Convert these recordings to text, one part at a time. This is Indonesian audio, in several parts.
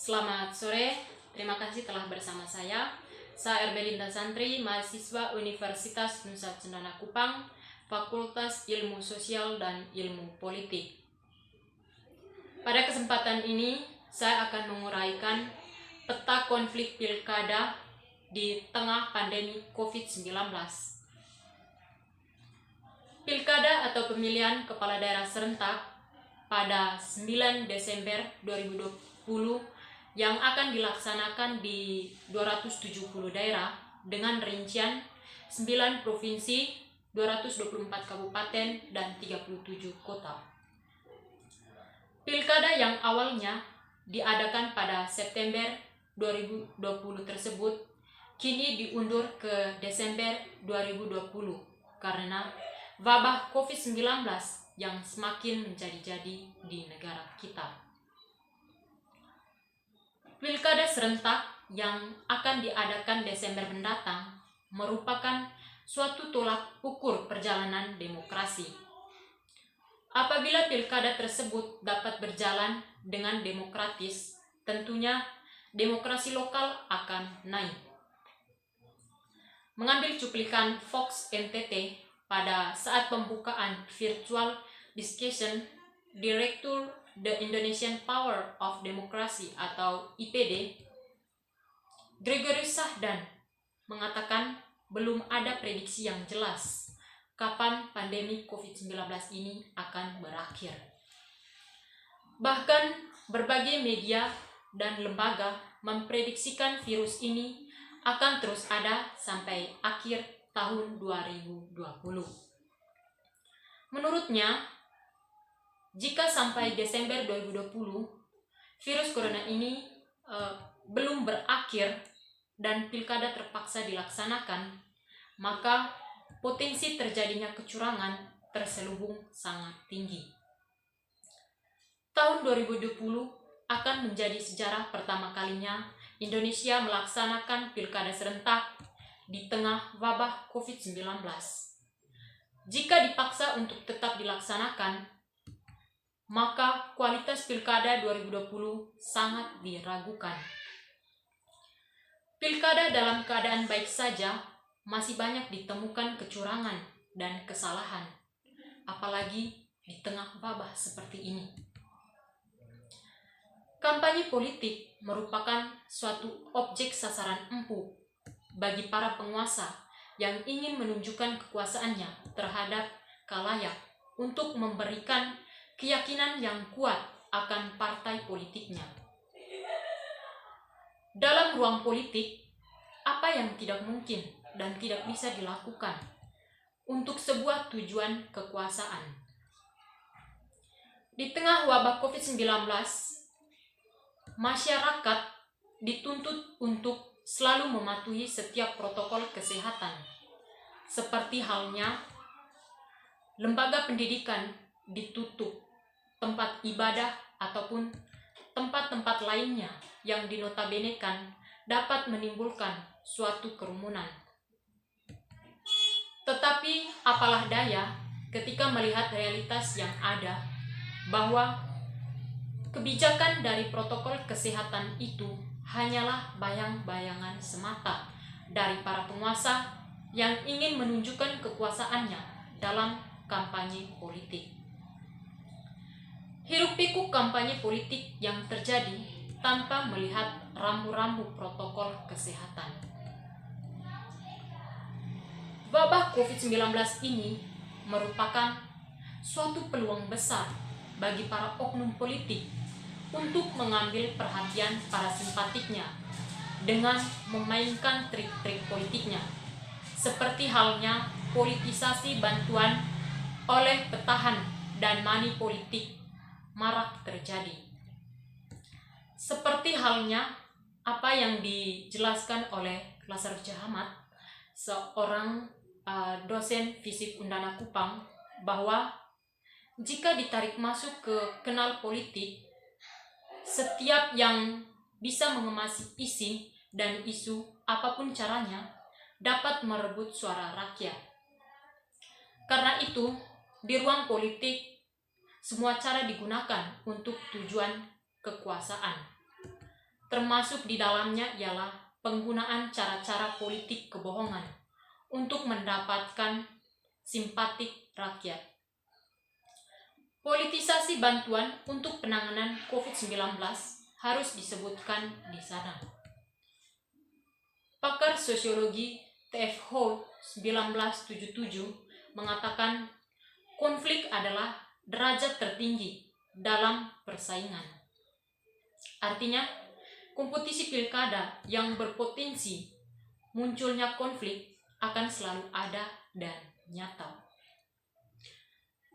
Selamat sore, terima kasih telah bersama saya. Saya Erbelinda Santri, mahasiswa Universitas Nusa Cendana Kupang, Fakultas Ilmu Sosial dan Ilmu Politik. Pada kesempatan ini, saya akan menguraikan peta konflik pilkada di tengah pandemi COVID-19. Pilkada atau pemilihan kepala daerah serentak pada 9 Desember 2020 yang akan dilaksanakan di 270 daerah dengan rincian 9 provinsi, 224 kabupaten, dan 37 kota. Pilkada yang awalnya diadakan pada September 2020 tersebut kini diundur ke Desember 2020 karena wabah COVID-19 yang semakin menjadi-jadi di negara kita. Pilkada serentak yang akan diadakan Desember mendatang merupakan suatu tolak ukur perjalanan demokrasi. Apabila pilkada tersebut dapat berjalan dengan demokratis, tentunya demokrasi lokal akan naik. Mengambil cuplikan Fox NTT pada saat pembukaan virtual discussion, Direktur The Indonesian Power of Democracy atau IPD, Gregory Sahdan mengatakan belum ada prediksi yang jelas kapan pandemi COVID-19 ini akan berakhir. Bahkan berbagai media dan lembaga memprediksikan virus ini akan terus ada sampai akhir tahun 2020. Menurutnya, jika sampai Desember 2020 virus corona ini belum berakhir dan pilkada terpaksa dilaksanakan, maka potensi terjadinya kecurangan terselubung sangat tinggi. Tahun 2020 akan menjadi sejarah pertama kalinya Indonesia melaksanakan pilkada serentak di tengah wabah COVID-19. Jika dipaksa untuk tetap dilaksanakan, maka kualitas pilkada 2020 sangat diragukan. Pilkada dalam keadaan baik saja masih banyak ditemukan kecurangan dan kesalahan, apalagi di tengah wabah seperti ini. Kampanye politik merupakan suatu objek sasaran empuk bagi para penguasa yang ingin menunjukkan kekuasaannya terhadap khalayak untuk memberikan keyakinan yang kuat akan partai politiknya. Dalam ruang politik, apa yang tidak mungkin dan tidak bisa dilakukan untuk sebuah tujuan kekuasaan? Di tengah wabah COVID-19, masyarakat dituntut untuk selalu mematuhi setiap protokol kesehatan, seperti halnya lembaga pendidikan ditutup, tempat ibadah ataupun tempat-tempat lainnya yang dinotabenekan dapat menimbulkan suatu kerumunan. Tetapi apalah daya ketika melihat realitas yang ada bahwa kebijakan dari protokol kesehatan itu hanyalah bayang-bayangan semata dari para penguasa yang ingin menunjukkan kekuasaannya dalam kampanye politik. Hiruk-pikuk kampanye politik yang terjadi tanpa melihat rambu-rambu protokol kesehatan. Wabah COVID-19 ini merupakan suatu peluang besar bagi para oknum politik untuk mengambil perhatian para simpatiknya dengan memainkan trik-trik politiknya, seperti halnya politisasi bantuan oleh petahan dan money politik marak terjadi. Seperti halnya apa yang dijelaskan oleh Lazarus Jahamat, seorang dosen fisik Undana Kupang, bahwa jika ditarik masuk ke kenal politik, setiap yang bisa mengemasi isi dan isu apapun caranya dapat merebut suara rakyat. Karena itu, di ruang politik semua cara digunakan untuk tujuan kekuasaan. termasuk di dalamnya ialah penggunaan cara-cara politik kebohongan untuk mendapatkan simpatik rakyat. Politisasi bantuan untuk penanganan COVID-19 harus disebutkan di sana. Pakar sosiologi T.F. Hall 1977 mengatakan konflik adalah derajat tertinggi dalam persaingan. Artinya, kompetisi pilkada yang berpotensi munculnya konflik akan selalu ada dan nyata.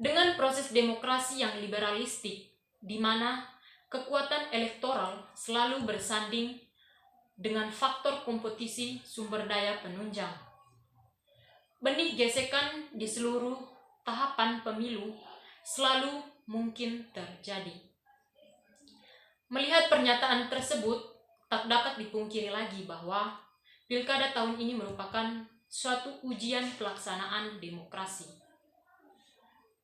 Dengan proses demokrasi yang liberalistik, di mana kekuatan elektoral selalu bersanding dengan faktor kompetisi sumber daya penunjang, benih gesekan di seluruh tahapan pemilu selalu mungkin terjadi. Melihat pernyataan tersebut, tak dapat dipungkiri lagi bahwa pilkada tahun ini merupakan suatu ujian pelaksanaan demokrasi.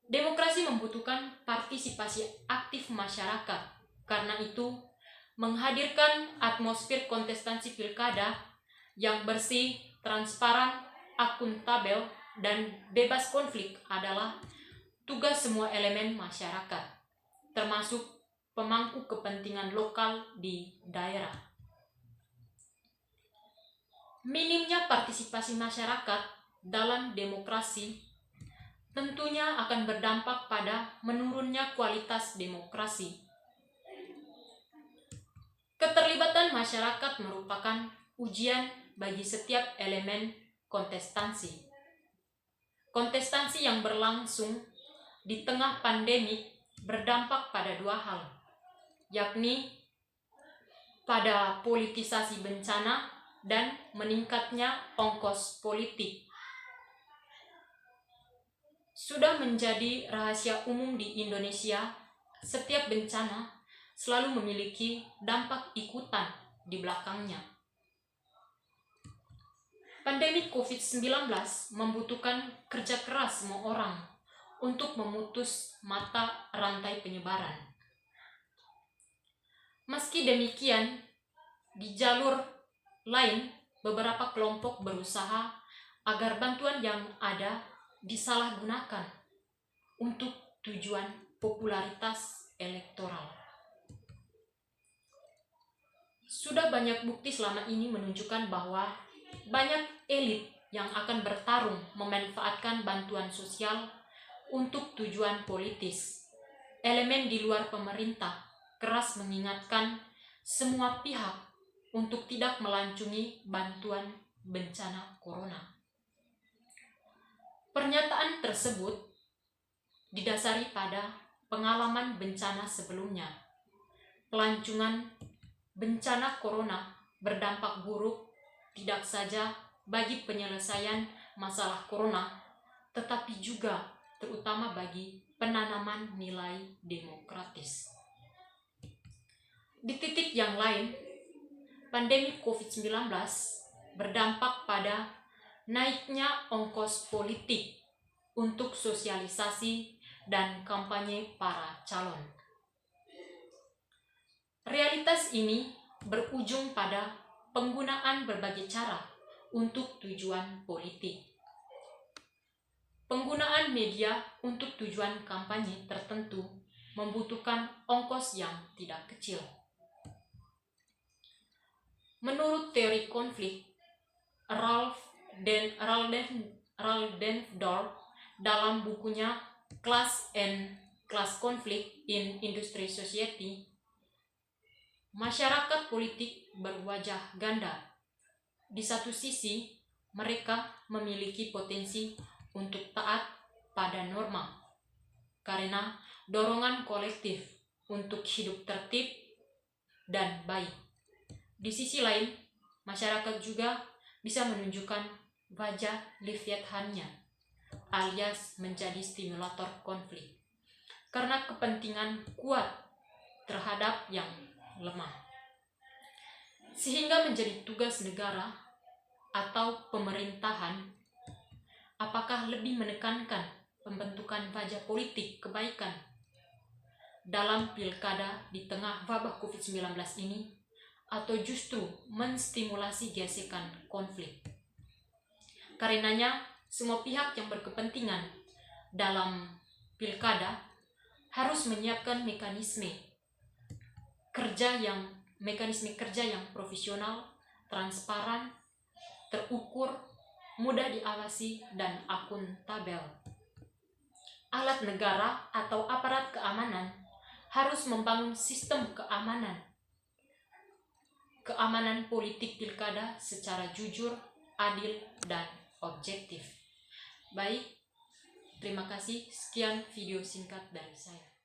Demokrasi membutuhkan partisipasi aktif masyarakat. Karena itu, menghadirkan atmosfer kontestasi pilkada yang bersih, transparan, akuntabel, dan bebas konflik adalah tugas semua elemen masyarakat, termasuk pemangku kepentingan lokal di daerah. Minimnya partisipasi masyarakat dalam demokrasi tentunya akan berdampak pada menurunnya kualitas demokrasi. Keterlibatan masyarakat merupakan ujian bagi setiap elemen kontestasi. Kontestasi yang berlangsung di tengah pandemi berdampak pada dua hal, yakni pada politisasi bencana dan meningkatnya ongkos politik. Sudah menjadi rahasia umum di Indonesia, setiap bencana selalu memiliki dampak ikutan di belakangnya. Pandemi COVID-19 membutuhkan kerja keras semua orang untuk memutus mata rantai penyebaran. Meski demikian, di jalur lain, beberapa kelompok berusaha agar bantuan yang ada disalahgunakan untuk tujuan popularitas elektoral. Sudah banyak bukti selama ini menunjukkan bahwa banyak elit yang akan bertarung memanfaatkan bantuan sosial untuk tujuan politis. Elemen di luar pemerintah keras mengingatkan semua pihak untuk tidak melancungi bantuan bencana corona. Pernyataan tersebut didasari pada pengalaman bencana sebelumnya. Pelancongan bencana corona berdampak buruk tidak saja bagi penyelesaian masalah corona, tetapi juga terutama bagi penanaman nilai demokratis. Di titik yang lain, pandemi COVID-19 berdampak pada naiknya ongkos politik untuk sosialisasi dan kampanye para calon. Realitas ini berujung pada penggunaan berbagai cara untuk tujuan politik. Penggunaan media untuk tujuan kampanye tertentu membutuhkan ongkos yang tidak kecil. Menurut teori konflik, Ralph Dahrendorf dalam bukunya Class Conflict in Industry Society, masyarakat politik berwajah ganda. Di satu sisi, mereka memiliki potensi untuk taat pada norma karena dorongan kolektif untuk hidup tertib dan baik. Di sisi lain, masyarakat juga bisa menunjukkan wajah Leviathannya, alias menjadi stimulator konflik, karena kepentingan kuat terhadap yang lemah. Sehingga menjadi tugas negara atau pemerintahan, apakah lebih menekankan pembentukan wajah politik kebaikan dalam pilkada di tengah wabah COVID-19 ini, atau justru menstimulasi gesekan konflik. Karenanya, semua pihak yang berkepentingan dalam pilkada harus menyiapkan mekanisme kerja yang profesional, transparan, terukur, mudah diawasi, dan akuntabel. Alat negara atau aparat keamanan harus membangun sistem keamanan politik pilkada secara jujur, adil, dan objektif. Baik, terima kasih. Sekian video singkat dari saya.